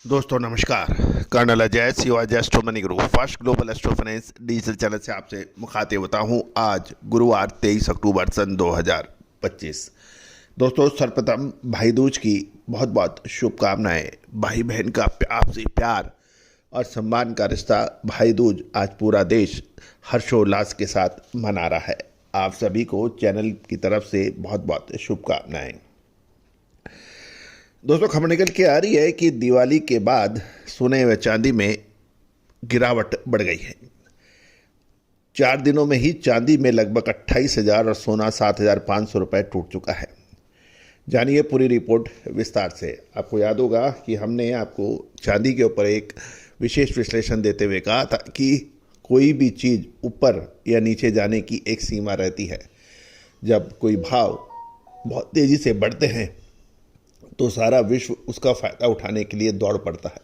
दोस्तों नमस्कार। Colonel Ajay Shivaji astro money group first global astro finance digital channel से आपसे मुखातिब होता हूं। आज गुरुवार 23 अक्टूबर सन 2025। दोस्तों सर्वप्रथम भाई दूज की बहुत बहुत शुभकामनाएं। भाई बहन का आपसी प्यार और सम्मान का रिश्ता भाई दूज आज पूरा देश हर्षोल्लास के साथ मना रहा है। आप सभी को चैनल की तरफ से बहुत बहुत शुभकामनाएं। दोस्तों खबर निकल के आ रही है कि दिवाली के बाद सोने व चांदी में गिरावट बढ़ गई है। 4 दिनों में ही चांदी में लगभग 28,000 और सोना 7,500 रुपये टूट चुका है। जानिए पूरी रिपोर्ट विस्तार से। आपको याद होगा कि हमने आपको चांदी के ऊपर एक विशेष विश्लेषण देते हुए कहा था कि कोई भी चीज़ ऊपर या नीचे जाने की एक सीमा रहती है। जब कोई भाव बहुत तेज़ी से बढ़ते हैं तो सारा विश्व उसका फ़ायदा उठाने के लिए दौड़ पड़ता है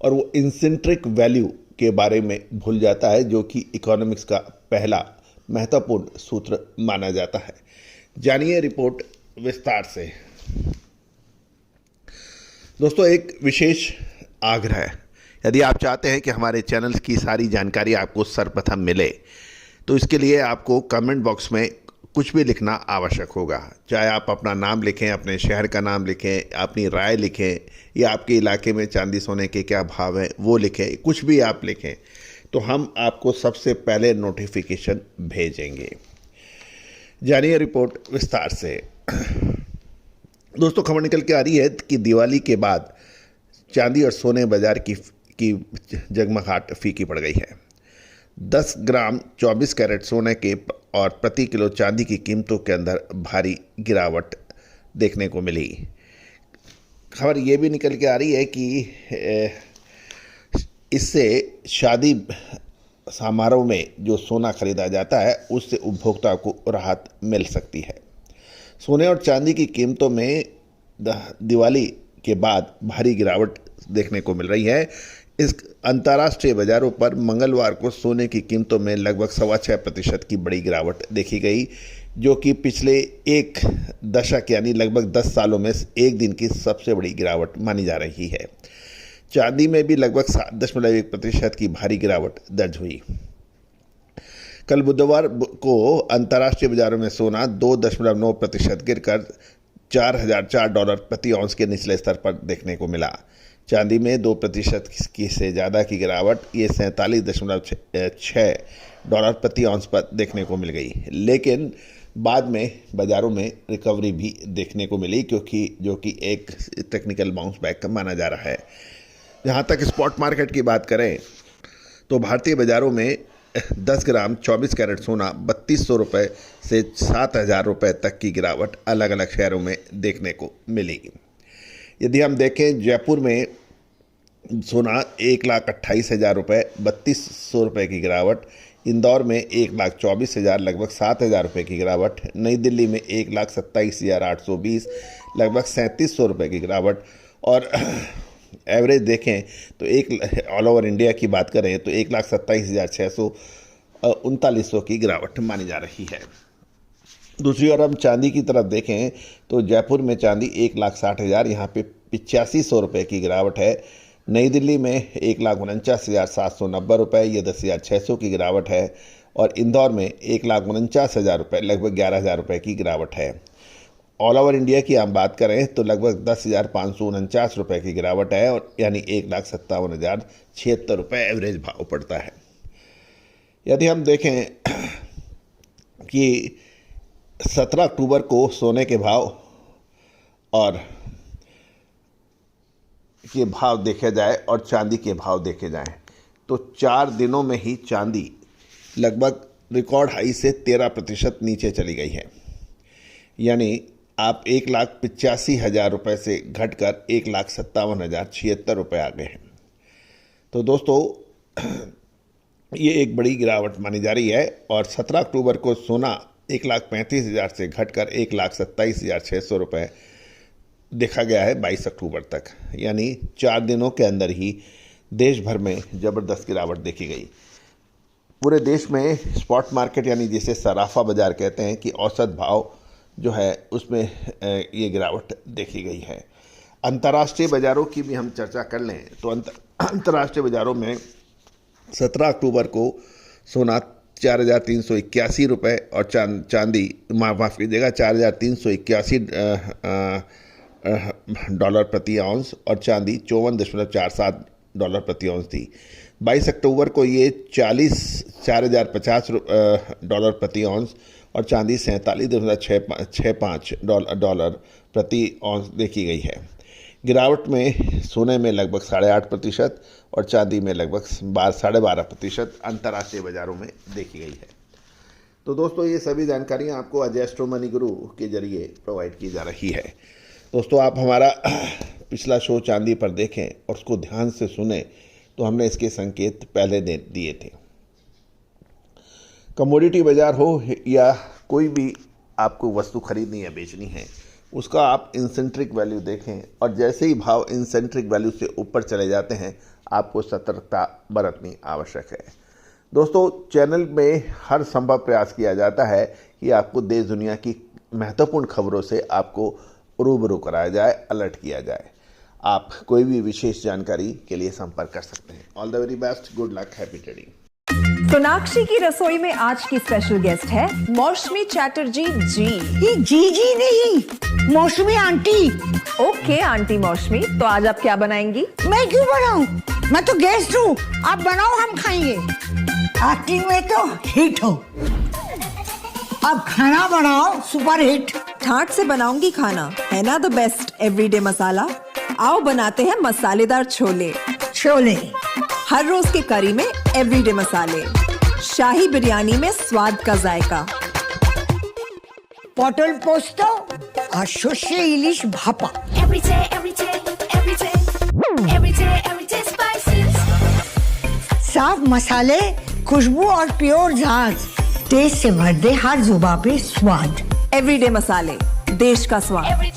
और वो इंसेंट्रिक वैल्यू के बारे में भूल जाता है, जो कि इकोनॉमिक्स का पहला महत्वपूर्ण सूत्र माना जाता है। जानिए रिपोर्ट विस्तार से। दोस्तों एक विशेष आग्रह है, यदि आप चाहते हैं कि हमारे चैनल की सारी जानकारी आपको सर्वप्रथम मिले तो इसके लिए आपको कमेंट बॉक्स में कुछ भी लिखना आवश्यक होगा। चाहे आप अपना नाम लिखें, अपने शहर का नाम लिखें, अपनी राय लिखें या आपके इलाके में चांदी सोने के क्या भाव हैं वो लिखें, कुछ भी आप लिखें तो हम आपको सबसे पहले नोटिफिकेशन भेजेंगे। जानिए रिपोर्ट विस्तार से। दोस्तों खबर निकल के आ रही है कि दिवाली के बाद चांदी और सोने बाजार की जगमगाहट फीकी पड़ गई है। 10 ग्राम 24 कैरेट सोने के और प्रति किलो चांदी की कीमतों के अंदर भारी गिरावट देखने को मिली। खबर ये भी निकल के आ रही है कि इससे शादी समारोह में जो सोना खरीदा जाता है उससे उपभोक्ता को राहत मिल सकती है। सोने और चांदी की कीमतों में दिवाली के बाद भारी गिरावट देखने को मिल रही है। इस अंतर्राष्ट्रीय बाजारों पर मंगलवार को सोने की कीमतों में लगभग 6.25% की बड़ी गिरावट देखी गई, जो कि पिछले एक दशक यानी लगभग 10 सालों में एक दिन की सबसे बड़ी गिरावट मानी जा रही है। चांदी में भी लगभग 7.1% की भारी गिरावट दर्ज हुई। कल बुधवार को अंतर्राष्ट्रीय बाजारों में सोना 2.9% गिरकर $4,004 प्रति औंस के निचले स्तर पर देखने को मिला। चांदी में 2% की से ज़्यादा की गिरावट ये $47.6 प्रति औंस पर देखने को मिल गई, लेकिन बाद में बाज़ारों में रिकवरी भी देखने को मिली, क्योंकि जो कि एक टेक्निकल बाउंस बैक माना जा रहा है। जहाँ तक स्पॉट मार्केट की बात करें तो भारतीय बाज़ारों में 10 ग्राम 24 कैरेट सोना 3200 रुपये से 7,000 रुपये तक की गिरावट अलग अलग शहरों में देखने को मिली। यदि हम देखें जयपुर में सोना 1,28,000 रुपये 3200 रुपये की गिरावट, इंदौर में 1,24,000 लगभग 7,000 रुपये की गिरावट, नई दिल्ली में 1,27,820 लगभग 3,700 रुपये की गिरावट, और एवरेज देखें तो एक ऑल ओवर इंडिया की बात करें तो 1,27,600 3900 की गिरावट मानी जा रही है। दूसरी ओर हम चांदी की तरफ देखें तो जयपुर में चांदी 1,60,000 यहाँ पे 8500 रुपये की गिरावट है। नई दिल्ली में 1,49,790 रुपये, ये 10,600 की गिरावट है, और इंदौर में 1,49,000 रुपये लगभग 11,000 रुपये की गिरावट है। ऑल ओवर इंडिया की हम बात करें तो लगभग 10,549 रुपये की गिरावट है, और यानी 1,57,076 रुपये एवरेज भाव पड़ता है। यदि हम देखें कि 17 अक्टूबर को सोने के भाव और के भाव देखे जाए और चांदी के भाव देखे जाएं तो 4 दिनों में ही चांदी लगभग रिकॉर्ड हाई से 13% नीचे चली गई है। यानी आप 1,85,000 रुपये से घटकर 1,57,076 रुपये आ गए हैं। तो दोस्तों ये एक बड़ी गिरावट मानी जा रही है, और 17 अक्टूबर को सोना 1,35,000 से घटकर 1,27,600 रुपये देखा गया है 22 अक्टूबर तक। यानी 4 दिनों के अंदर ही देश भर में ज़बरदस्त गिरावट देखी गई। पूरे देश में स्पॉट मार्केट यानी जिसे सराफा बाज़ार कहते हैं कि औसत भाव जो है उसमें ये गिरावट देखी गई है। अंतर्राष्ट्रीय बाज़ारों की भी हम चर्चा कर लें तो अंतर्राष्ट्रीय बाज़ारों में 17 अक्टूबर को सोना 4,381 रुपये और चांदी माफ़ कीजिएगा 4,381 डॉलर प्रति आउंस और चांदी 54.47 डॉलर प्रति आउंस थी। 22 अक्टूबर को ये 4,050 डॉलर प्रति आउंस और चांदी 47.65 डॉलर प्रति आउंस देखी गई है। गिरावट में सोने में लगभग 8.5% और चांदी में लगभग 12.5% अंतर्राष्ट्रीय बाज़ारों में देखी गई है। तो दोस्तों, ये सभी जानकारियाँ आपको अजय एस्ट्रो मनी गुरु के जरिए प्रोवाइड की जा रही है। दोस्तों, आप हमारा पिछला शो चांदी पर देखें और उसको ध्यान से सुने तो हमने इसके संकेत पहले दिए थे। कमोडिटी बाज़ार हो या कोई भी आपको वस्तु खरीदनी या बेचनी है, उसका आप इंसेंट्रिक वैल्यू देखें और जैसे ही भाव इंसेंट्रिक वैल्यू से ऊपर चले जाते हैं आपको सतर्कता बरतनी आवश्यक है। दोस्तों, चैनल में हर संभव प्रयास किया जाता है कि आपको देश दुनिया की महत्वपूर्ण खबरों से आपको रूबरू कराया जाए, अलर्ट किया जाए। आप कोई भी विशेष जानकारी के लिए संपर्क कर सकते हैं। All the very best, good luck, happy trading. Sonakshi की रसोई में आज की स्पेशल गेस्ट है मौसमी चैटर्जी जी। ये जी नहीं, मौसमी आंटी। ओके आंटी मौसमी, तो आज आप क्या बनाएंगी? मैं क्यों बनाऊं? मैं तो गेस्ट हूँ, आप बनाओ, हम खाएंगे। एक्टिंग में तो हिट हो, अब खाना बनाओ सुपर हिट। ठाट से बनाऊंगी खाना, है ना द बेस्ट एवरीडे मसाला। आओ बनाते हैं मसालेदार छोले। हर रोज के करी में एवरीडे मसाले, शाही बिरयानी में स्वाद का जायका। पटल पोस्तो और सर्षे इलिश भापा। साफ मसाले, खुशबू और प्योर झाग, टेस्ट से भर दे हर जुबान पे स्वाद। एवरीडे मसाले, देश का स्वाद।